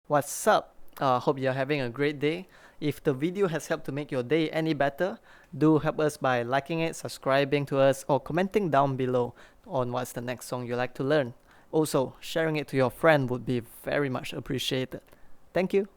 What's up? Hope you're having a great day. If the video has helped to make your day any better, do help us by liking it, subscribing to us, or commenting down below on what's the next song you like to learn. Also, sharing it to your friend would be very much appreciated. Thank you.